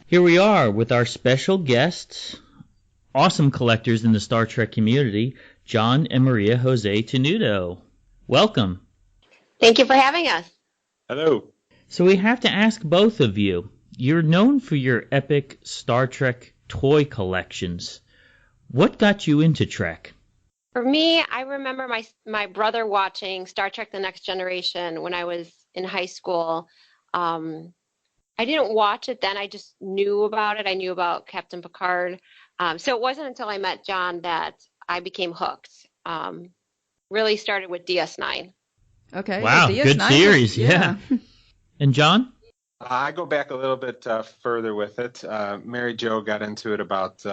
Here we are with our special guests, awesome collectors in the Star Trek community, John and Maria Jose Tenuto. Welcome. Thank you for having us. Hello. So we have to ask both of you, you're known for your epic Star Trek toy collections. What got you into Trek? For me, I remember my brother watching Star Trek The Next Generation when I was in high school. I didn't watch it then. I just knew about it. I knew about Captain Picard. So it wasn't until I met John that I became hooked. Really started with DS9. Okay. Wow, yeah, good series, yeah. And John? I go back a little bit further with it. Mary Jo got into it about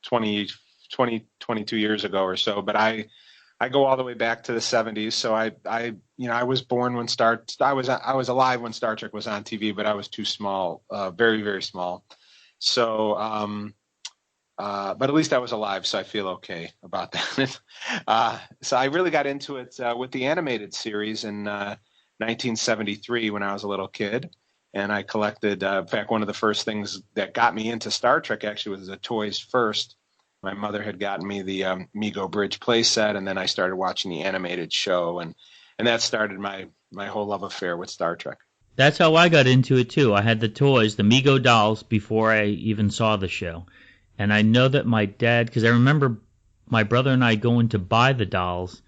22 years ago or so, but I go all the way back to the 70s. So I was born when I was alive when Star Trek was on TV, but I was too small, very, very small. So, but at least I was alive, so I feel okay about that. So I really got into it with the animated series in 1973 when I was a little kid. And I collected, in fact, one of the first things that got me into Star Trek actually was the toys first. My mother had gotten me the Mego Bridge playset, and then I started watching the animated show, and that started my whole love affair with Star Trek. That's how I got into it, too. I had the toys, the Mego dolls, before I even saw the show. And I know that my dad, because I remember my brother and I going to buy the dolls,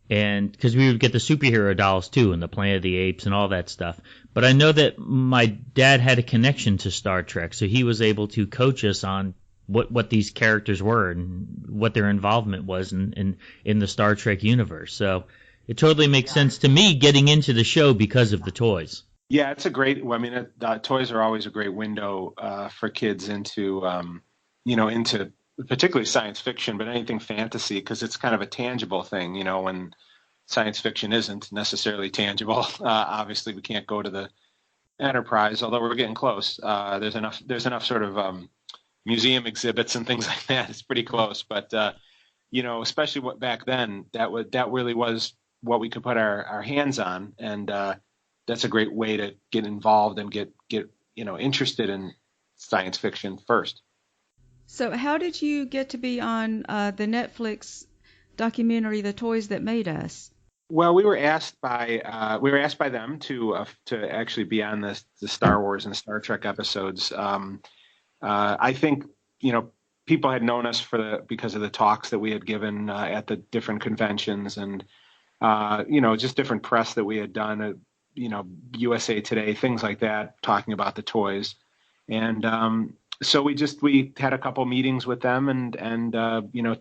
and because we would get the superhero dolls, too, and the Planet of the Apes and all that stuff. But I know that my dad had a connection to Star Trek, so he was able to coach us on what these characters were and what their involvement was in the Star Trek universe. So it totally makes sense to me getting into the show because of the toys. Yeah, it's a great. I mean, toys are always a great window for kids into into particularly science fiction, but anything fantasy, because it's kind of a tangible thing. When science fiction isn't necessarily tangible. Obviously, we can't go to the Enterprise, although we're getting close. There's enough sort of museum exhibits and things like that. It's pretty close, but especially back then, that really was what we could put our hands on, and that's a great way to get involved and get interested in science fiction first. So how did you get to be on the Netflix documentary, The Toys That Made Us? Well, we were asked by them to actually be on the Star Wars and Star Trek episodes. I think people had known us because of the talks that we had given at the different conventions, and just different press that we had done. USA Today, things like that, talking about the toys, and so we had a couple meetings with them, and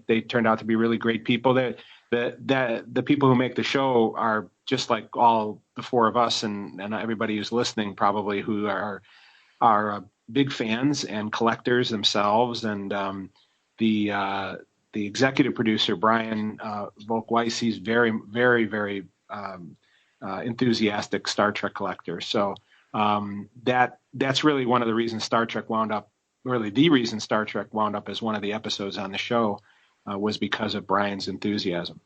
they turned out to be really great people. The people who make the show are just like all the four of us, and everybody who's listening probably, who are big fans and collectors themselves. And the executive producer, Brian Volk-Weiss, he's very, very, very enthusiastic Star Trek collector. So that's really one of the reasons Star Trek wound up, really the reason Star Trek wound up as one of the episodes on the show, was because of Brian's enthusiasm.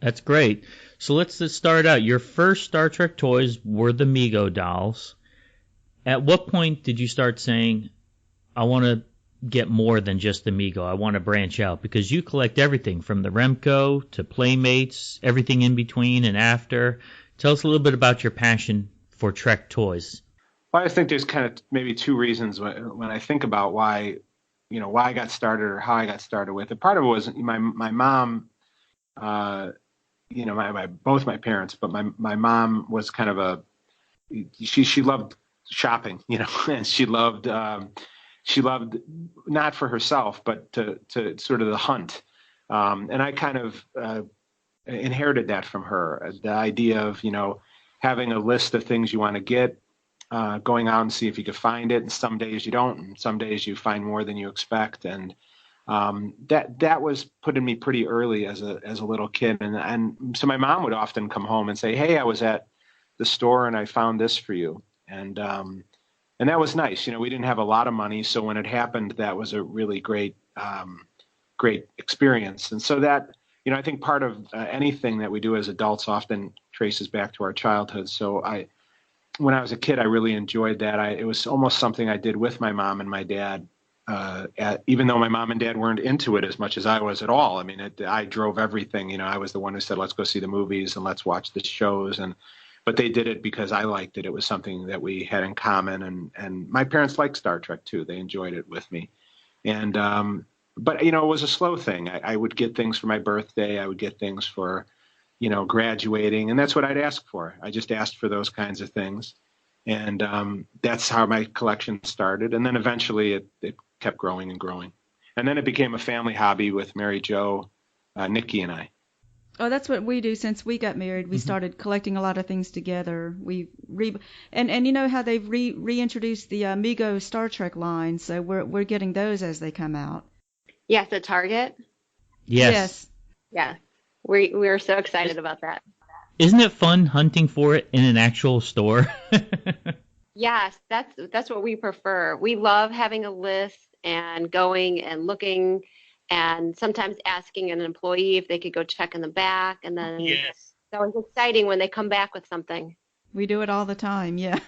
That's great. So let's just start out. Your first Star Trek toys were the Mego dolls. At what point did you start saying, I want to get more than just the Mego? I want to branch out, because you collect everything from the Remco to Playmates, everything in between and after. Tell us a little bit about your passion for Trek toys. Well, I think there's kind of maybe two reasons when I think about why I got started or how I got started with it. Part of it was my mom, both my parents, but my mom was kind of she loved shopping, and she loved not for herself, but to sort of the hunt. And I kind of inherited that from her, the idea of, having a list of things you want to get, going out and see if you could find it. And some days you don't, and some days you find more than you expect. And that was put in me pretty early as a little kid. And so my mom would often come home and say, hey, I was at the store and I found this for you. And that was nice. We didn't have a lot of money, so when it happened, that was a really great experience. And so that, I think part of anything that we do as adults often traces back to our childhood. So when I was a kid, I really enjoyed that. It was almost something I did with my mom and my dad. Even though my mom and dad weren't into it as much as I was at all. I mean, I drove everything. I was the one who said, let's go see the movies and let's watch the shows. But they did it because I liked it. It was something that we had in common. And my parents liked Star Trek too. They enjoyed it with me. And, but it was a slow thing. I would get things for my birthday. I would get things for, graduating. And that's what I'd ask for. I just asked for those kinds of things. And that's how my collection started. And then eventually it kept growing and growing. And then it became a family hobby with Mary Jo, Nikki, and I. Oh, that's what we do since we got married. We started collecting a lot of things together. And you know how they've reintroduced the Mego Star Trek line, so we're getting those as they come out. Yes, at Target. Yes. Yeah, we're so excited about that. Isn't it fun hunting for it in an actual store? Yes, that's what we prefer. We love having a list and going and looking and sometimes asking an employee if they could go check in the back. And then It's always exciting when they come back with something. We do it all the time, yeah.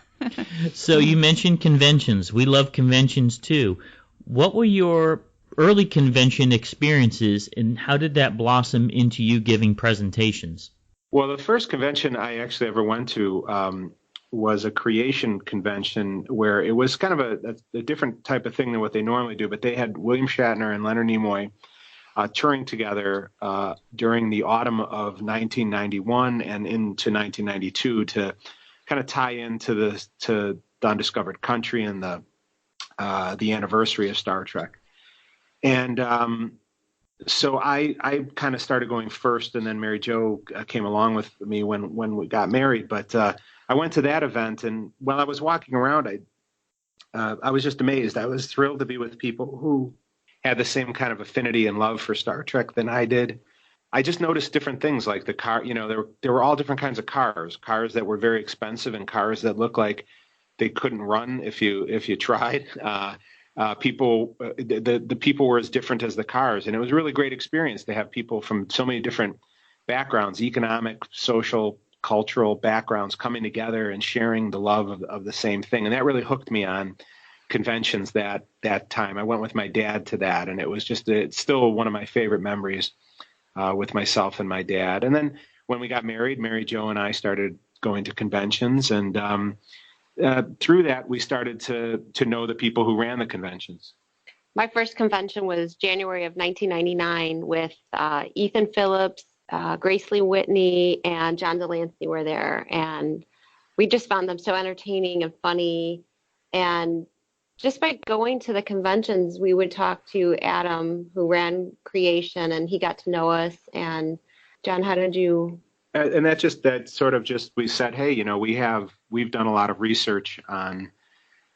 So you mentioned conventions. We love conventions too. What were your early convention experiences and how did that blossom into you giving presentations? Well, the first convention I actually ever went to was a creation convention where it was kind of a different type of thing than what they normally do, but they had William Shatner and Leonard Nimoy touring together during the autumn of 1991 and into 1992 to kind of tie into the Undiscovered Country and the anniversary of Star Trek. And so I kind of started going first, and then Mary Jo came along with me when we got married. But I went to that event, and while I was walking around, I was just amazed. I was thrilled to be with people who had the same kind of affinity and love for Star Trek than I did. I just noticed different things, like the car. There were all different kinds of cars that were very expensive, and cars that looked like they couldn't run if you tried. The people were as different as the cars, and it was a really great experience to have people from so many different backgrounds, economic, social, cultural backgrounds, coming together and sharing the love of the same thing. And that really hooked me on conventions that time. I went with my dad to that, and it's still one of my favorite memories with myself and my dad. And then when we got married, Mary Jo and I started going to conventions, and through that, we started to know the people who ran the conventions. My first convention was January of 1999 with Ethan Phillips, Grace Lee Whitney, and John Delancey were there. And we just found them so entertaining and funny. And just by going to the conventions, we would talk to Adam, who ran Creation, and he got to know us. And John, how did you... And we said, hey, we've done a lot of research on,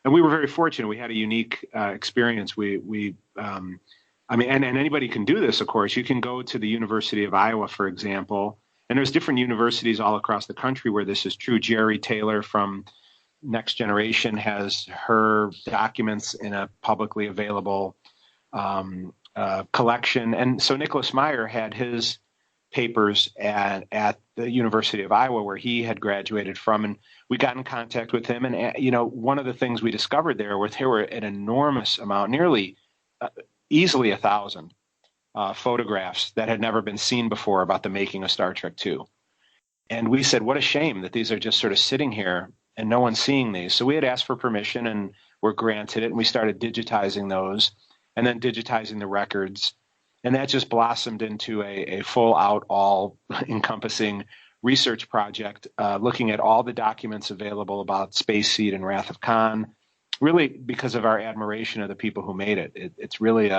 and we were very fortunate. We had a unique experience. And anybody can do this, of course. You can go to the University of Iowa, for example, and there's different universities all across the country where this is true. Jerry Taylor from Next Generation has her documents in a publicly available collection. And so Nicholas Meyer had his papers at the University of Iowa, where he had graduated from, and we got in contact with him. And one of the things we discovered there were an enormous amount, nearly easily 1,000 photographs that had never been seen before about the making of Star Trek II. And we said, what a shame that these are just sort of sitting here and no one's seeing these. So we had asked for permission and were granted it, and we started digitizing those and then digitizing the records. And that just blossomed into a full-out, all-encompassing research project, looking at all the documents available about Space Seed and Wrath of Khan, really because of our admiration of the people who made it. It's really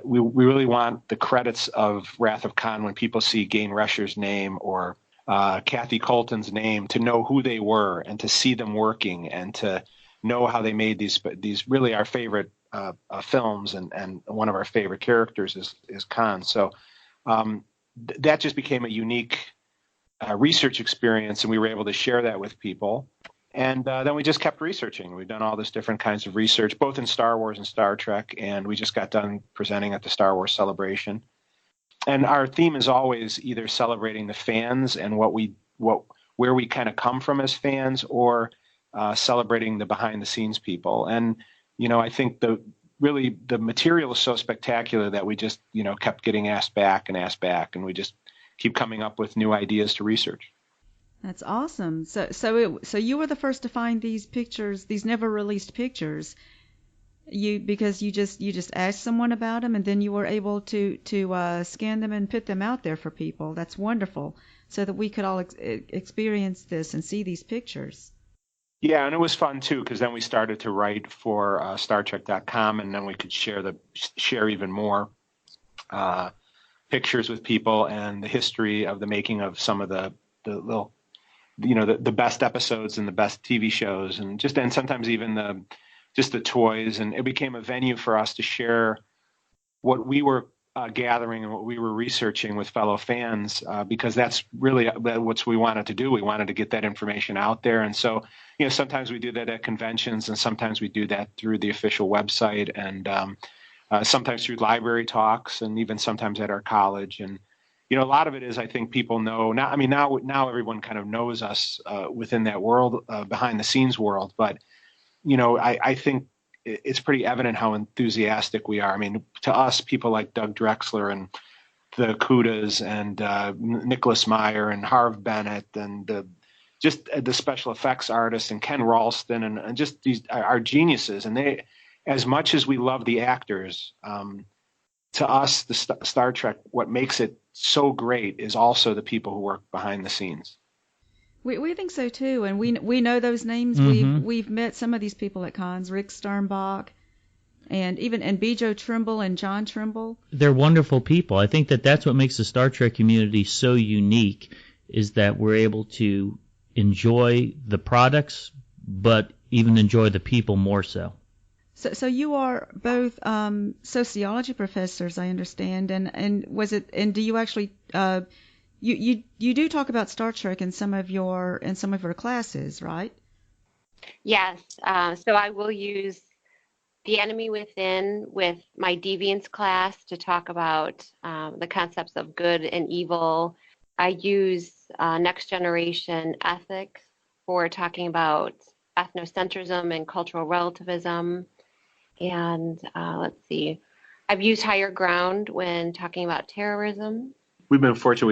we really want the credits of Wrath of Khan when people see Gain Rescher's name or Kathy Colton's name, to know who they were and to see them working and to know how they made these really our favorite films, and one of our favorite characters is Khan. So that just became a unique research experience, and we were able to share that with people. And then we just kept researching. We've done all this different kinds of research, both in Star Wars and Star Trek, and we just got done presenting at the Star Wars Celebration. And our theme is always either celebrating the fans and what where we kind of come from as fans, or celebrating the behind the scenes people. And, I think the material is so spectacular that we just, kept getting asked back, and we just keep coming up with new ideas to research. That's awesome. So you were the first to find these pictures, these never released pictures. Because you just asked someone about them, and then you were able to scan them and put them out there for people. That's wonderful, so that we could all experience this and see these pictures. Yeah, and it was fun too, because then we started to write for StarTrek.com, and then we could share even more pictures with people, and the history of the making of some of the little, the best episodes and the best TV shows, and sometimes even the toys. And it became a venue for us to share what we were gathering and what we were researching with fellow fans, because that's really what we wanted to do. We wanted to get that information out there. And so, sometimes we do that at conventions, and sometimes we do that through the official website, and sometimes through library talks, and even sometimes at our college. And, a lot of it is, I think people know now. I mean, now everyone kind of knows us within that world, behind the scenes world. But I think it's pretty evident how enthusiastic we are. I mean, to us, people like Doug Drexler and the Kudas and Nicholas Meyer and Harv Bennett and the special effects artists and Ken Ralston and just these are geniuses. And they, as much as we love the actors, to us, the Star Trek, what makes it so great is also the people who work behind the scenes. We think so too, and we know those names. Mm-hmm. We've met some of these people at cons, Rick Sternbach, and Bijo Trimble and John Trimble. They're wonderful people. I think that's what makes the Star Trek community so unique, is that we're able to enjoy the products, but even enjoy the people more so. So you are both sociology professors, I understand, and do you actually You do talk about Star Trek in some of your classes, right? Yes. So I will use The Enemy Within with my Deviance class to talk about the concepts of good and evil. I use Next Generation Ethics for talking about ethnocentrism and cultural relativism. And let's see, I've used Higher Ground when talking about terrorism. We've been fortunate.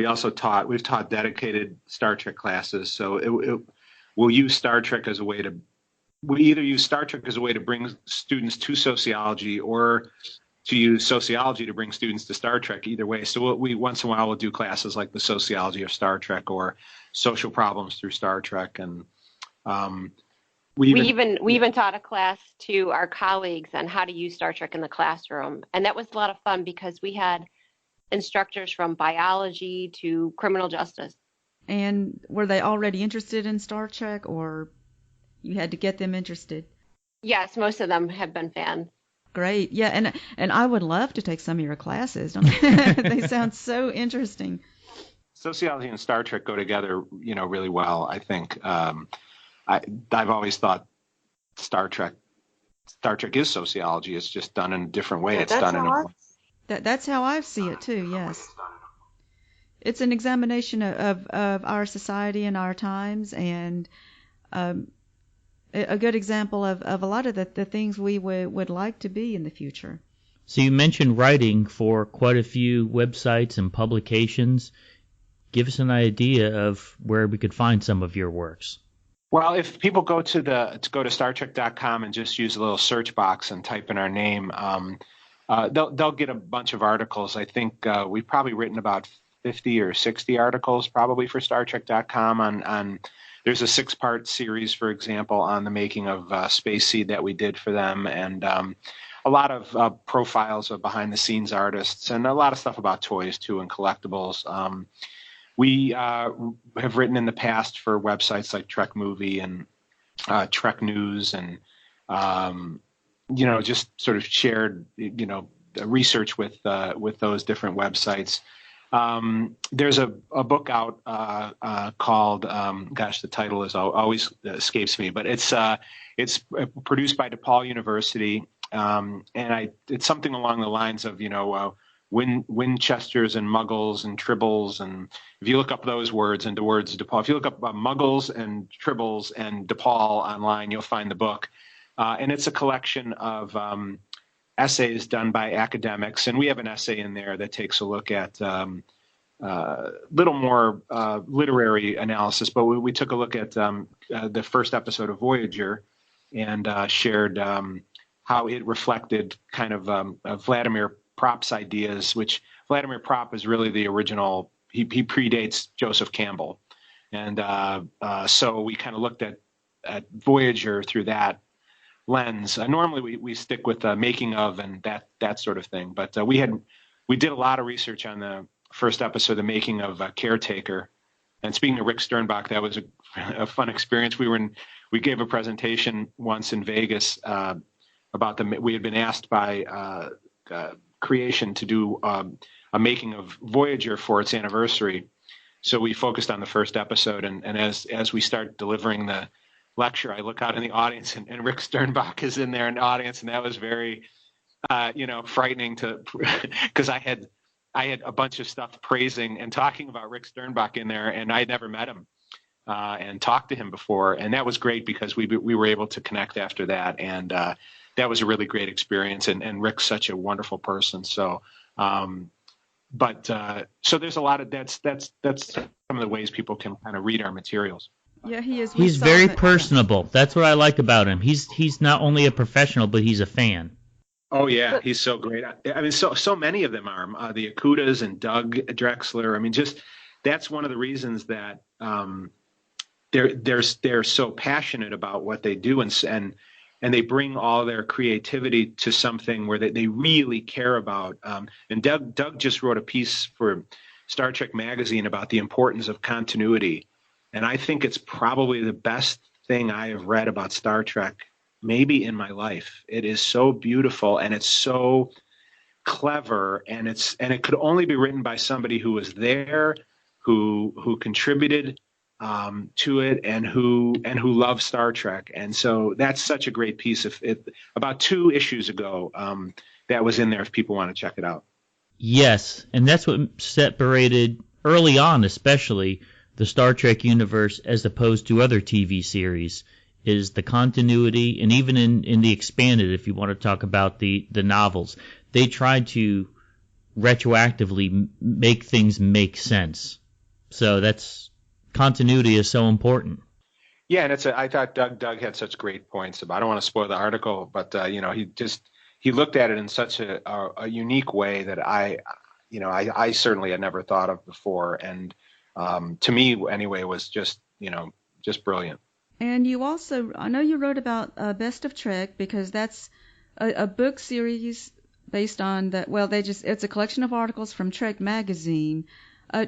We've taught dedicated Star Trek classes. So we'll use Star Trek as a way we either use Star Trek as a way to bring students to sociology, or to use sociology to bring students to Star Trek. Either way. So we once in a while we'll do classes like the sociology of Star Trek or social problems through Star Trek. And we even taught a class to our colleagues on how to use Star Trek in the classroom. And that was a lot of fun because we had instructors from biology to criminal justice. And were they already interested in Star Trek, or you had to get them interested? Yes, most of them have been fans. Great. Yeah, and I would love to take some of your classes. They sound so interesting. Sociology and Star Trek go together, really well, I think. I've always thought Star Trek is sociology. It's just done in a different way. It's done in a That's how I see it too. Yes, it's an examination of our society and our times, and a good example of a lot of the things we would like to be in the future. So you mentioned writing for quite a few websites and publications. Give us an idea of where we could find some of your works. Well, if people go to StarTrek.com and just use a little search box and type in our name, they'll get a bunch of articles. I think we've probably written about 50 or 60 articles probably for StarTrek.com on there's a 6-part series, for example, on the making of Space Seed that we did for them, and a lot of profiles of behind-the-scenes artists, and a lot of stuff about toys, too, and collectibles. We have written in the past for websites like Trek Movie and Trek News, and just sort of shared research with those different websites. There's a book out called the title is always escapes me, but it's produced by DePaul University, and it's something along the lines of Winchesters and Muggles and Tribbles, and if you look up those words into words DePaul, if you look up Muggles and Tribbles and DePaul online, you'll find the book, and it's a collection of essays done by academics, and we have an essay in there that takes a look at little more literary analysis, but we took a look at the first episode of Voyager and shared how it reflected kind of Vladimir Propp's ideas, which Vladimir Propp is really the original. He predates Joseph Campbell, and so we kind of looked at Voyager through that lens. Normally we stick with making of and that sort of thing, but we did a lot of research on the first episode, the making of Caretaker. And speaking of Rick Sternbach, that was a fun experience. We gave a presentation once in Vegas about we had been asked by Creation to do a making of Voyager for its anniversary. So we focused on the first episode, and as we start delivering the lecture, I look out in the audience, and Rick Sternbach is in there in the audience, and that was very, frightening because I had a bunch of stuff praising and talking about Rick Sternbach in there, and I had never met him and talked to him before, and that was great because we were able to connect after that, and that was a really great experience, and Rick's such a wonderful person. So, so there's a lot of that's some of the ways people can kind of read our materials. Yeah, he is. He's very personable. That's what I like about him. He's not only a professional, but he's a fan. Oh yeah, he's so great. I mean, so many of them are the Akutas and Doug Drexler. I mean, just that's one of the reasons that they're so passionate about what they do, and they bring all their creativity to something where they really care about. And Doug just wrote a piece for Star Trek magazine about the importance of continuity, and I think it's probably the best thing I have read about Star Trek maybe in my life. It is so beautiful, and it's so clever, and it could only be written by somebody who was there, who contributed to it, and who loves Star Trek. And so that's such a great piece of it. About 2 issues ago, that was in there if people want to check it out. Yes, and that's what separated early on, especially the Star Trek universe as opposed to other TV series, is the continuity. And even in the expanded, if you want to talk about the novels, they tried to retroactively make things make sense. So continuity is so important. Yeah, and I thought Doug had such great points about. I don't want to spoil the article, but he looked at it in such a unique way that I certainly had never thought of before, and to me anyway was just brilliant. And you also, I know you wrote about Best of Trek, because that's a book series based on that. Well, it's a collection of articles from Trek magazine.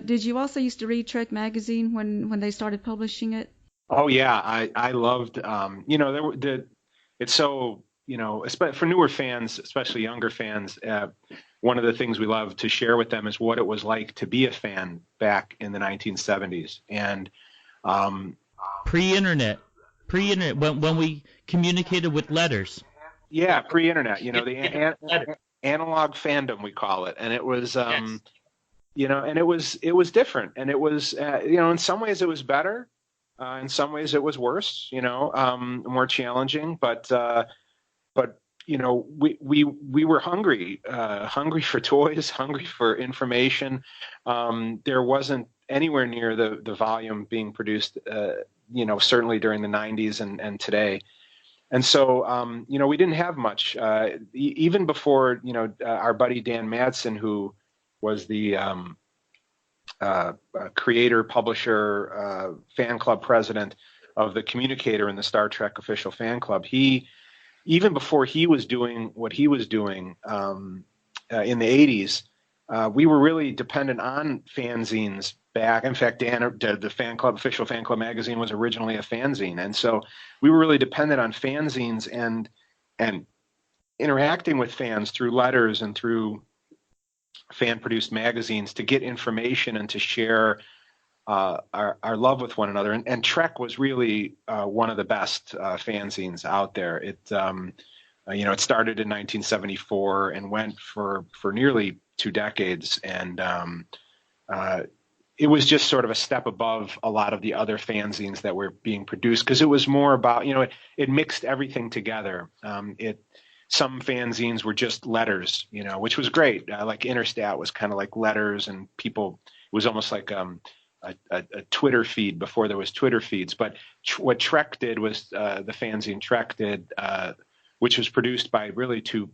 Did you also used to read Trek magazine when they started publishing it? Oh yeah, I loved. It's so for newer fans, especially younger fans. One of the things we love to share with them is what it was like to be a fan back in the 1970s, and pre-internet, when we communicated with letters. Yeah, pre-internet. The analog fandom, we call it, and it was. Yes. And it was different, and it was, in some ways it was better, in some ways it was worse, more challenging, but we were hungry for toys, hungry for information. There wasn't anywhere near the volume being produced, certainly during the 90s and today. And so, we didn't have much, even before, our buddy Dan Madsen, who was the creator, publisher, fan club president of the Communicator in the Star Trek official fan club. Even before he was doing what he was doing in the 80s, we were really dependent on fanzines back. In fact, Dan, the official fan club magazine was originally a fanzine. And so we were really dependent on fanzines and interacting with fans through letters and through fan-produced magazines to get information and to share our love with one another. And Trek was really one of the best fanzines out there. It started in 1974 and went for nearly 2 decades, and it was just sort of a step above a lot of the other fanzines that were being produced, because it was more about, it mixed everything together. Some fanzines were just letters, which was great. Like Interstat was kind of like letters, and people, it was almost like a Twitter feed before there was Twitter feeds. But what Trek did was, the fanzine Trek did, which was produced by really two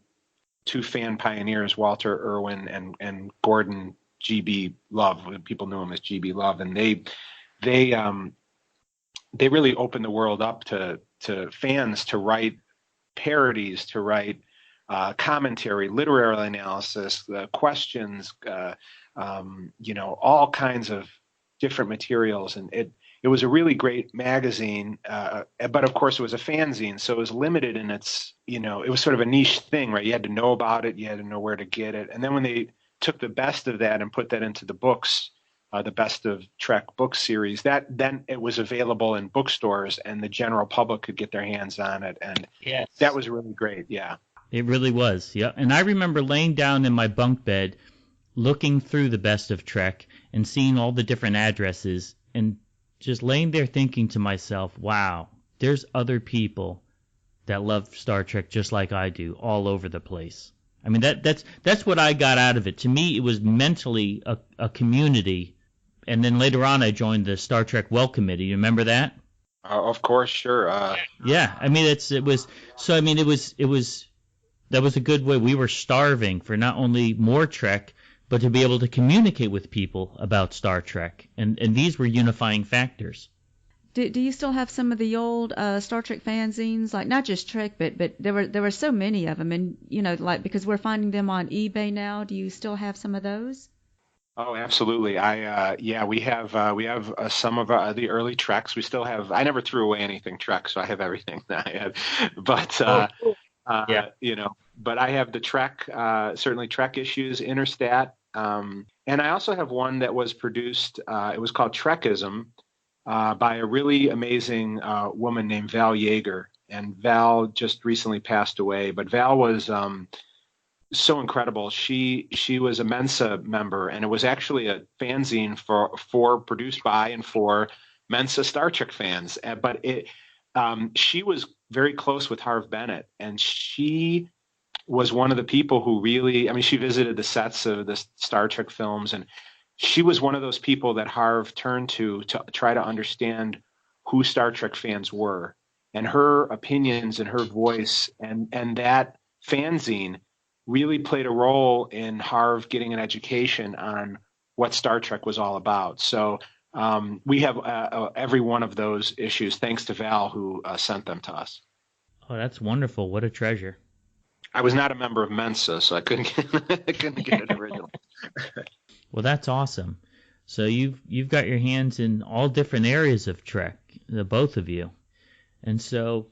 fan pioneers, Walter Irwin and Gordon GB Love. People knew him as GB Love, and they really opened the world up to fans to write parodies, to write commentary, literary analysis, questions, all kinds of different materials, and it was a really great magazine, but of course it was a fanzine, so it was limited in its, it was sort of a niche thing, right? You had to know about it, you had to know where to get it, and then when they took the best of that and put that into the books, the Best of Trek book series, then it was available in bookstores and the general public could get their hands on it, and Yes. That was really great. Yeah, It really was. Yeah. And I remember laying down in my bunk bed, looking through the Best of Trek and seeing all the different addresses, and just laying there thinking to myself, wow, there's other people that love Star Trek just like I do all over the place. I mean, that's what I got out of it. To me, it was mentally a community. And then later on, I joined the Star Trek Well Committee. You remember that? of course, sure. Yeah. I mean, it was that was a good way. We were starving for not only more Trek, but to be able to communicate with people about Star Trek. And these were unifying factors. Do you still have some of the old Star Trek fanzines, like not just Trek, but there were so many of them, and like because we're finding them on eBay now. Do you still have some of those? Oh, absolutely. We have some of the early Treks. We still have. I never threw away anything Trek, so I have everything that I had. But but I have the Trek, certainly Trek issues, Interstat, and I also have one that was produced. It was called Trekism, by a really amazing woman named Val Yeager, and Val just recently passed away. But Val was so incredible. She was a Mensa member, and it was actually a fanzine for produced by and for Mensa Star Trek fans. But she was very close with Harve Bennett, and she was one of the people who really, I mean, she visited the sets of the Star Trek films, and she was one of those people that Harve turned to try to understand who Star Trek fans were, and her opinions and her voice and that fanzine really played a role in Harve getting an education on what Star Trek was all about. So we have every one of those issues, thanks to Val, who sent them to us. Oh, that's wonderful. What a treasure. I was not a member of Mensa, so I couldn't get it original. Well, that's awesome. So you've got your hands in all different areas of Trek, the both of you. And so,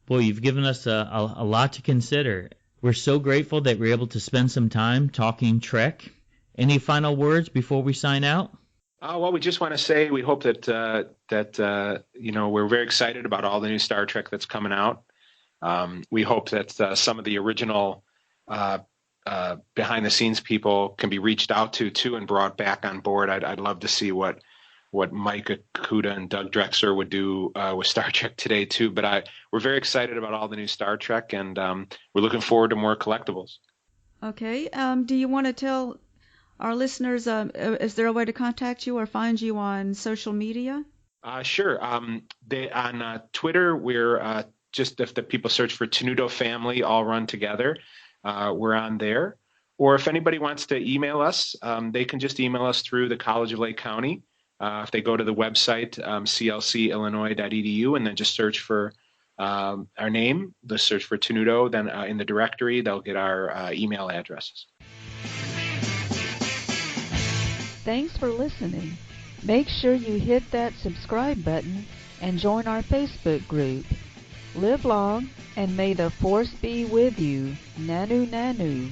boy, you've given us a lot to consider. We're so grateful that we're able to spend some time talking Trek. Any final words before we sign out? Well, we just want to say we hope that we're very excited about all the new Star Trek that's coming out. We hope that some of the original behind-the-scenes people can be reached out to too and brought back on board. I'd love to see what Mike Okuda and Doug Drexler would do with Star Trek today too. But we're very excited about all the new Star Trek, and we're looking forward to more collectibles. Okay. Do you want to tell our listeners, is there a way to contact you or find you on social media? Sure. On Twitter, we're just if the people search for Tenuto Family, all run together, we're on there. Or if anybody wants to email us, they can just email us through the College of Lake County. If they go to the website, clcillinois.edu, and then just search for our name, they'll search for Tenuto, then in the directory, they'll get our email addresses. Thanks for listening. Make sure you hit that subscribe button and join our Facebook group. Live long, and may the Force be with you. Nanu Nanu.